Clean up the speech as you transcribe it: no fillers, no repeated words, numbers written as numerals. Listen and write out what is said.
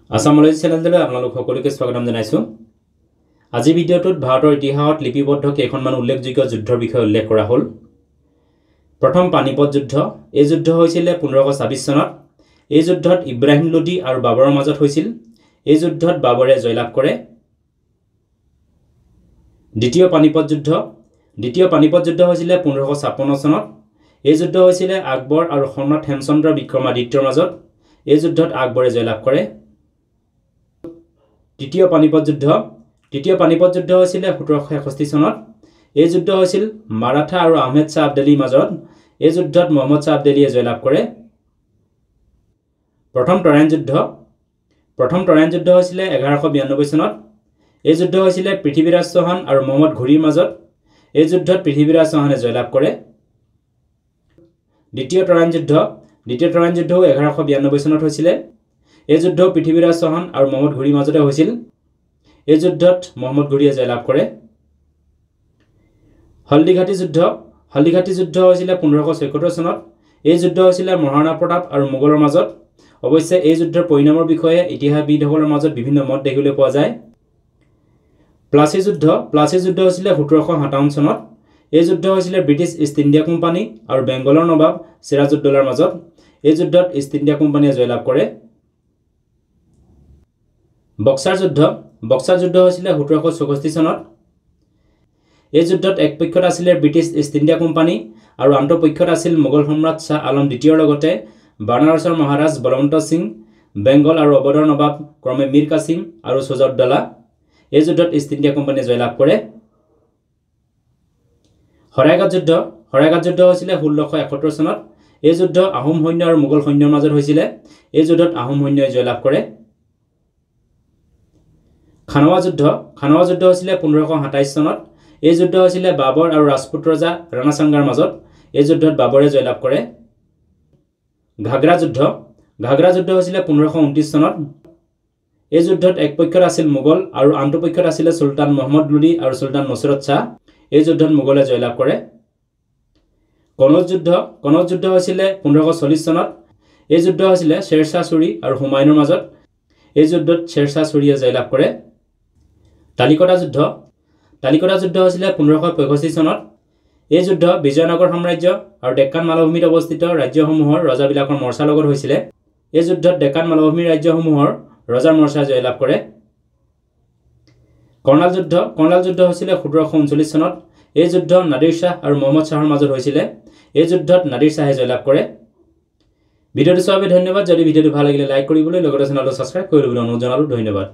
আসামলৈ চেনেললৈ আপোনালোক সকলোকে স্বাগতম জনাইছো। আজি ভিডিঅ'টোত ভাৰতৰ ইতিহাসত লিপিবদ্ধ কেইখনমান উল্লেখযোগ্য যুদ্ধৰ বিষয়ে উল্লেখ কৰা হ'ল। প্ৰথম পানিপত যুদ্ধ। এই যুদ্ধ হৈছিল 1526 চনত। এই যুদ্ধত ইব্ৰাহিম লোডি আৰু বাবৰৰ মাজত হৈছিল। এই যুদ্ধত বাবৰে জয়লাভ কৰে। দ্বিতীয় পানিপত যুদ্ধ। দ্বিতীয় পানিপত যুদ্ধ হৈছিল 1556 চনত। এই যুদ্ধ হৈছিল আকবৰ আৰু সম্ৰাট হেমচন্দ্ৰ বিক্ৰমাদিত্যৰ মাজত। এই যুদ্ধত আকবৰে জয়লাভ কৰে। তৃতীয় পানিপত যুদ্ধ। তৃতীয় পানিপত যুদ্ধ হৈছিল 1761 চনত। এই যুদ্ধ হৈছিল মাৰাঠা আৰু আহমেদ শ্বাহ আব্দালীৰ মাজত। এই যুদ্ধত মহম্মদ শ্বাহ আব্দালীয়ে জয়লাভ কৰে। প্ৰথম তৰাইন যুদ্ধ। প্ৰথম তৰাইন যুদ্ধ হৈছিল 1192 চনত। এই যুদ্ধ হৈছিল পৃথ্বীৰাজ চৌহান আৰু মহম্মদ ঘুৰিৰ মাজত। এই যুদ্ধত পৃথ্বীৰাজ চৌহানে জয়লাভ কৰে। দ্বিতীয় তৰাইন যুদ্ধ। দ্বিতীয় তৰাইন যুদ্ধও 1192 চনত হৈছিল। এই যুদ্ধও পৃথ্বীৰাজ চৌহান আৰু মহম্মদ ঘুৰিৰ মাজতে হৈছিল। এই যুদ্ধত মহম্মদ ঘুৰিয়ে জয়লাভ কৰে। হলদিঘাটী যুদ্ধ। হলদিঘাটী যুদ্ধ হৈছিল 1574 চনত। এই যুদ্ধ হৈছিল মহাৰাণা প্ৰতাপ আৰু মোগলৰ মাজত। অৱশ্যে এই যুদ্ধৰ পৰিণামৰ বিষয়ে ইতিহাসবিদসকলৰ মাজত বিভিন্ন মত দেখিবলৈ পোৱা যায়। প্লাচি যুদ্ধ। প্লাচি যুদ্ধ হৈছিল 1757 চনত। এই যুদ্ধ হৈছিল ব্ৰিটিছ ইষ্ট ইণ্ডিয়া কোম্পানী আৰু বেংগলৰ নবাব চিৰাজউদ্দৌলাৰ মাজত। এই যুদ্ধত ইষ্ট ইণ্ডিয়া কোম্পানীয়ে জয়লাভ কৰে। বক্সাৰ যুদ্ধ। বক্সাৰ যুদ্ধ হৈছিল 1764 চনত। এই যুদ্ধত এক পক্ষত আছিল ব্ৰিটিছ ইষ্ট ইণ্ডিয়া কোম্পানী আৰু আনটো পক্ষত আছিল মোগল সম্ৰাট শ্বাহ আলম দ্বিতীয়ৰ লগতে বানাৰসৰ মহাৰাজ বলৱন্ত সিং, বেংগল আৰু অৱধৰ নবাব ক্ৰমে মীৰ কাছিম আৰু সুজাউদ্দৌলা। এই যুদ্ধত ইষ্ট ইণ্ডিয়া কোম্পানীয়ে জয়লাভ কৰে। শৰাইঘাট যুদ্ধ। শৰাইঘাট যুদ্ধ হৈছিল 1671 চনত। এই যুদ্ধ আহোম সৈন্য আৰু মোগল সৈন্যৰ মাজত হৈছিল। এই যুদ্ধত আহোম সৈন্যই জয়লাভ কৰে। খানৱা যুদ্ধ। খানৱা যুদ্ধ হৈছিল 1527 চনত। এই যুদ্ধ হৈছিল বাবৰ আৰু ৰাজপুত ৰজা ৰাণা সাংগাৰ মাজত। এই যুদ্ধত বাবৰে জয়লাভ কৰে। ঘাগৰা যুদ্ধ। ঘাগৰা যুদ্ধ হৈছিল 1529 চনত। এই যুদ্ধত এক পক্ষত আছিল মোগল আৰু আনটো পক্ষত আছিল চুলতান মহম্মদ লোডি আৰু চুলতান নছিৰত শ্বাহ। এই যুদ্ধত মোগলে জয়লাভ কৰে। কনৌজ যুদ্ধ। কনৌজ যুদ্ধ হৈছিল 1540 চনত। এই যুদ্ধ হৈছিল শ্বেৰ শ্বাহ ছুৰী আৰু হুমায়ুনৰ মাজত। এই যুদ্ধত শ্বেৰ শ্বাহ ছুৰীয়ে জয়লাভ কৰে। তালিকটা যুদ্ধ। তালিকটা যুদ্ধ হৈছিল 1565 চনত। এই যুদ্ধ বিজয়নগৰ সাম্ৰাজ্য আৰু ডেক্কান মালভূমিত অৱস্থিত ৰাজ্যসমূহৰ ৰজাবিলাকৰ মৰ্চাৰ লগত হৈছিল। এই যুদ্ধত ডেক্কান মালভূমিৰ ৰাজ্যসমূহৰ ৰজাৰ মৰ্চাই জয়লাভ কৰে। কৰ্ণাল যুদ্ধ। কৰ্ণাল যুদ্ধ হৈছিল 1739 চনত। এই যুদ্ধ নাদিৰ শ্বাহ আৰু মহম্মদ শ্বাহৰ মাজত হৈছিল। এই যুদ্ধত নাদিৰ শ্বাহে জয়লাভ কৰে। ভিডিঅ'টো চোৱাৰ বাবে ধন্যবাদ। যদি ভিডিঅ'টো ভাল লাগিলে লাইক কৰিবলৈ লগতে চেনেলটো ছাবস্ক্ৰাইব কৰি ল'বলৈ অনুৰোধ জনালোঁ। ধন্যবাদ।